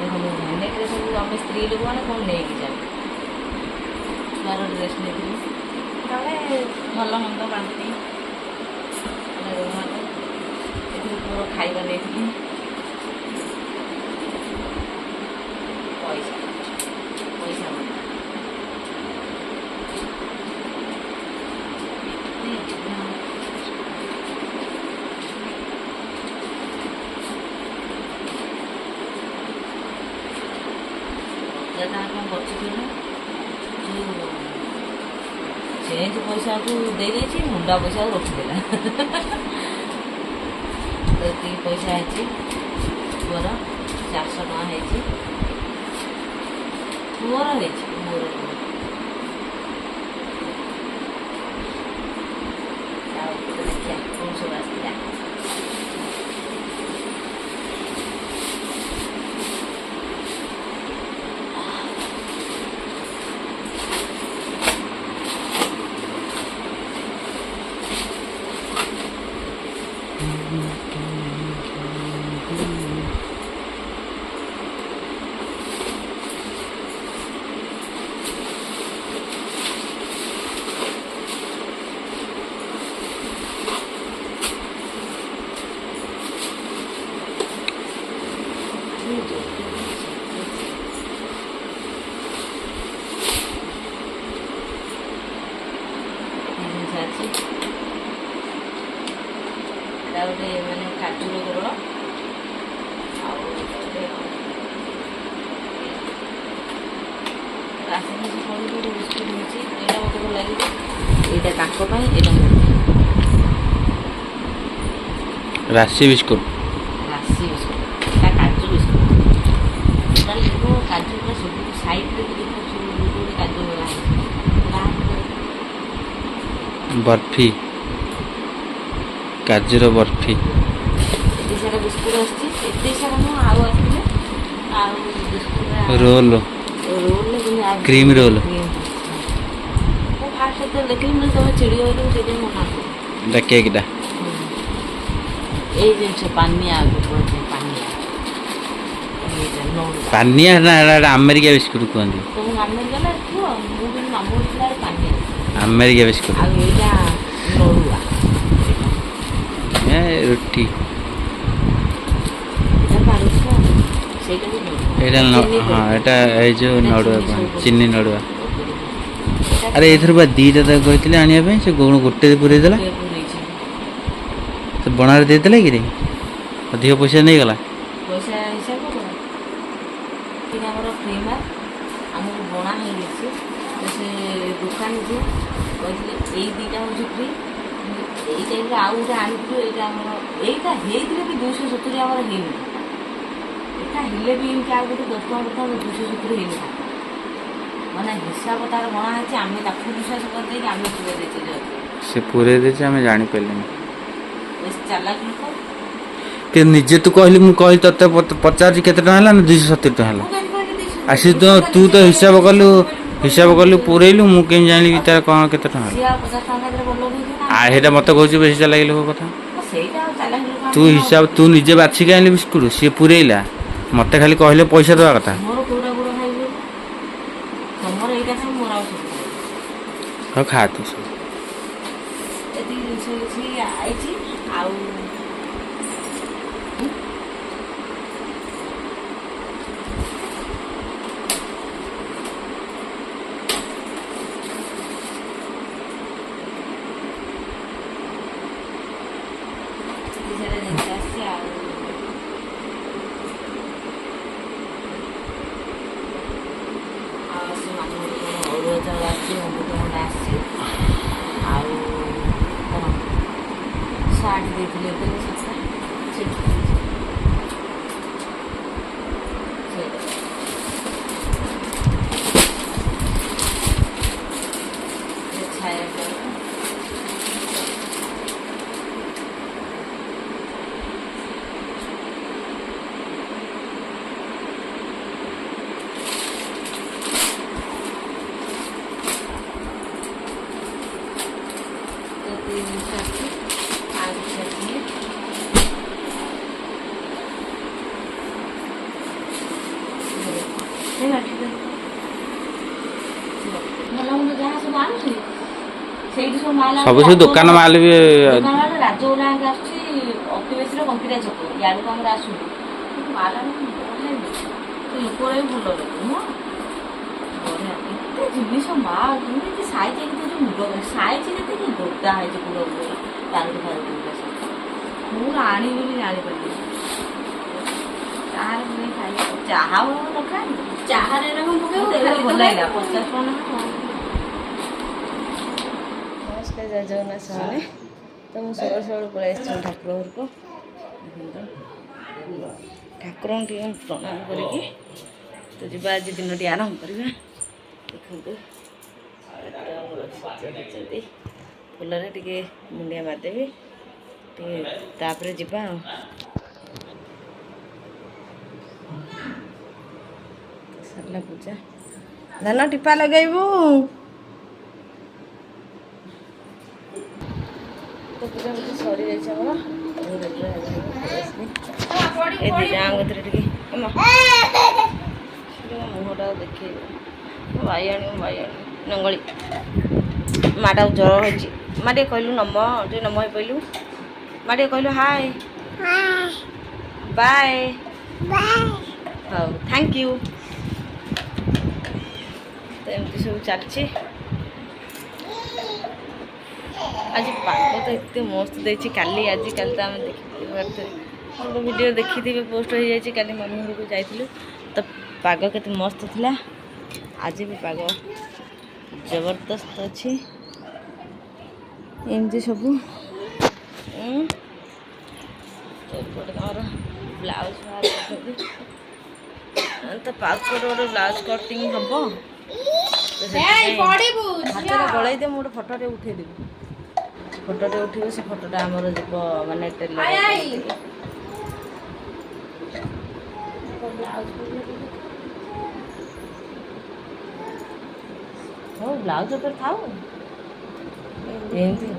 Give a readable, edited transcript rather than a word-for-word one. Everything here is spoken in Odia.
ଭେନେଟ୍ରେ ସବୁ ଆମେ ସ୍ତ୍ରୀ ଲୋକମାନେ କ'ଣ ନେଇକି ଯାଉ। ଛୁଆର ଡ୍ରେସ୍ ନେଇଥିଲି, ତାହେଲେ ଭଲ ମନ୍ଦ ବାନ୍ତି ରୁମାଲ, ଏଥିରେ ପୁଅ ଖାଇବା ନେଇଥିଲି। ପଇସା ପଇସା କ'ଣ କରୁଛି କହିଲ, ଯେଉଁ ଚେଞ୍ଜ ପଇସାକୁ ଦେଇଦେଇଛି, ମୁଣ୍ଡା ପଇସାକୁ ରଖିଦେଲା। ତ ଏତିକି ପଇସା ହେଇଛି ପୁଅର, 400 ଟଙ୍କା ହେଇଛି ପୁଅର, ହେଇଛି ମୋର ଦେଖିବା କ'ଣ ସବୁ ଆସିଥିଲା। ଏଇଟା ଗୋଟେ ମାନେ କାଜୁର କେବଳ, ଆଉ ରାଶି ପଡ଼ିକି ଗୋଟେ ବିସ୍କୁଟ୍ ହେଇଛି, ଏଇଟା ମୋତେ ଭଲ ଲାଗିଛି। ଏଇଟା ତାଙ୍କ ପାଇଁ, ଏଇଟା ମୋ ପାଇଁ। ରାଶି ବିସ୍କୁଟ୍, ରାଶି ବିସ୍କୁଟ୍, ଏଇଟା କାଜୁ ବିସ୍କୁଟ୍। ତାହେଲେ ଦେଖିବ କାଜୁ ପୁରା ସବୁ ସାଇଡ଼୍ରେ ବି ଦେଖିବ ଗୋଟେ କାଜୁ ଲଗା ହେଇଛି। ବର୍ଫି, କାଜୁର ବର୍ଫି। ଏତେ ସାରା ବିସ୍କୁଟ୍ ଆସିଛି, ଏତେ ସାରା ନୁହଁ, ଆଉ ଆସିଥିଲେ ଆଉ ବିସ୍କୁଟ୍ ରୋଲ୍, କ୍ରିମ୍ ରୋଲ୍। ମୁଁ ଫାଷ୍ଟ ଯେତେବେଳେ ଦେଖିଲି ମୁଁ ତମେ ଚିଡ଼ି ଗଲି, ସେଥିପାଇଁ ମୁଁ ନାଁ ଏଇଟା କେକ୍ଟା, ଏଇ ଜିନିଷ ପାନିଆ କୁହାଯାଏ, ପାନିଆ। ପାନିଆ ନା ଏଇଟା ଆମେରିକା ବିସ୍କୁଟ୍ କୁହନ୍ତି। ତମକୁ ଆମେରିକା ନା କୁହ, ମୁଁ କିନ୍ତୁ ମାମୁଁ ଥିଲା ପାନିଆ, ଆମେରିକା ବିସ୍କୁଟ୍। ଆଉ ଏଇଟା ନଡ଼ୁଆ, ରୁଟି, ସେଇଟା ବି ଏଇଟା ହଁ, ଏଇଟା ଏଇ ଯେଉଁ ନଡ଼ୁଆ କୁହନ୍ତି, ଚିନି ନଡ଼ୁଆ। ଆରେ ଏଇଥର ବା ଦୁଇଟା ତାକୁ କହିଥିଲେ ଆଣିବା ପାଇଁ, ସେ ଗୋଟେ ପୁରେଇ ଦେଲା। ସେ ବଣାରେ ଦେଇଦେଲା କି ରେ, ଅଧିକ ପଇସା ନେଇଗଲା। ପଇସା ହିସାବ କର, ଆମର ଫ୍ରି ମାର୍କ ଆମକୁ ବଣା ହେଇଯାଇଛି। ସେ ଦୋକାନ ଯିଏ କହିଥିଲେ ଏଇ ଦୁଇଟା ହେଉଛି ଫ୍ରି, ଏଇ ଟାଇପ୍ର ଆଉ ଗୋଟେ ଆଣିଥିଲୁ। ଏଇଟା ଆମର ଏଇଟା ହେଇଥିଲେ ବି 270 ଆମର ହେଇନି। ଏଇଟା ହେଲେ ବି ଏମିତି ଆଉ ଗୋଟେ 10 ଟଙ୍କା 270 ହେଇନଥାନ୍ତା। ମାନେ ହିସାବ ତାର ବଣା ହେଇଛି, ଆମେ ତାକୁ ବିଶ୍ୱାସ କରିଦେଇକି ଆମେ ପୁରେଇ ଦେଇଛେ। ସେ ପୁରେଇ ଦେଇଛି, ଆମେ ଜାଣିପାରିଲୁନି। ଚାଲାକ ଲୋକ। କି ନିଜେ ତୁ କହିଲି, ମୁଁ କହିଲି ତତେ ପଚାରୁଛି କେତେ ଟଙ୍କା ହେଲା ନା 270 ଟଙ୍କା ହେଲା। ଆସି ତୁ ତ ହିସାବ କଲୁ ପୁରେଇଲୁ, ମୁଁ କେମିତି ଜାଣିଲି ତାର କ'ଣ କେତେ ଟଙ୍କା ହେଲା। ସେଇଟା ମତେ କହୁଛୁ ବେଶୀ ଚାଲାକି ଲୋକ କଥା। ତୁ ନିଜେ ବାଛିକି ଆଣିଲି ବିସ୍କୁଟ୍, ସିଏ ପୁରେଇଲା, ମତେ ଖାଲି କହିଲେ ପଇସା ଦେବା କଥା। ହଉ ଖା ତୁ ସବୁ। ଆଉ ଭଲ ମନ୍ଦ ଯାହା ସବୁ ଆଣୁଛି ସେଇଠି ସବୁ ମାଲ ସବୁ ସେ ଦୋକାନ ମାଲ ବି ଦୋକାନ ମାଲ ରାଜଉଲା ଆସୁଛି ଅତିବେଶୀର କମ୍ପିଟା ଛକ ଇଆଡ଼କୁ ଆମର ଆସୁନି କିନ୍ତୁ ମାଲ ବଢ଼ିଆ ସେ ଲୋକଗୁଡ଼ା ବି ଭଲ ଲୋକ ନୁହଁ ବଢ଼ିଆ କେତେ ଜିନିଷ ମା କେମିତି ସାଇଜ ହେଇକି ଯେଉଁ ମୁଣ୍ଡ ସାଇଜ ଯେତିକି ଗୋଦା ହେଇଛି ପୁର ତାରଟି ଫାରଟି ମୁଁ ଆଣିବି ବୋଲି ଜାଣିପାରିଲି ଚାହାରେ ନେଇ ଖାଇଲି ଚାହା ନ ଖାଇ ଚାହାରେ ଭଲ ଲାଗିଲା 50 ଟଙ୍କା ନମସ୍କାର ଜୟ ଜଗନ୍ନାଥ ସେମାନେ ତ ମୁଁ ସକାଳୁ ପଳେଇ ଆସିଛି ଠାକୁର ଘରକୁ ଠାକୁରଙ୍କୁ ଟିକେ ପ୍ରଣାମ କରିକି ତ ଯିବା ଆଜି ଦିନଟି ଆରମ୍ଭ କରିବା ଦେଖନ୍ତୁ ସଜାଇଛନ୍ତି ଫୁଲରେ ଟିକେ ମୁଣ୍ଡିଆ ମାରିଦେବି ଟିକେ ତାପରେ ଯିବା ଆଉ ସରିଲା ପୂଜା ଧାନ ଟିପା ଲଗେଇବୁ ତ ପୂଜା ପୂଜି ସରିଯାଇଛି ଆମର ଏ ଦିଟାଙ୍କ ଭିତରେ ଟିକେ ମୁହଁଟା ଦେଖେଇବ ବାଇଆଣି ନଙ୍ଗଳି ମାଟାକୁ ଜ୍ୱର ହେଇଛି ମା ଟିକେ କହିଲୁ ନମ ଟିକେ ନମ ହେଇ କହିଲୁ ମା ଟିକେ କହିଲୁ ହାଏ ବାଏ ହଉ ଥ୍ୟାଙ୍କ ୟୁ ତ ଏମିତି ସବୁ ଚାଲିଛି ଆଜି ପାଗ ତ ଏତେ ମସ୍ତ ଦେଇଛି କାଲି ତ ଆମେ ଦେଖିପାରୁଥିବେ ଗୋଟେ ଭିଡ଼ିଓ ଦେଖିଥିବେ ପୋଷ୍ଟ ହେଇଯାଇଛି କାଲି ମାମୁଁ ଘରକୁ ଯାଇଥିଲୁ ତ ପାଗ କେତେ ମସ୍ତ ଥିଲା ଆଜି ବି ପାଗ ଜବରଦସ୍ତ ଅଛି ଏମିତି ସବୁ ଏପଟେ ଆମର ବ୍ଲାଉଜ୍ ବାହାର କରୁଛନ୍ତି ତ ପାଖରେ ଗୋଟେ ବ୍ଲାଉଜ୍ କଟିଂ ହେବ ହାତରେ ଗଳେଇ ଦେ ମୁଁ ଗୋଟେ ଫଟୋଟେ ଉଠେଇଦେବି ଫଟୋଟେ ଉଠିବ ସେ ଫଟୋଟା ଆମର ଯିବ ମାନେ ଟେଲର ହଉ ବ୍ଲାଉଜ୍ ଉପରେ ଥାଉ ଏମିତି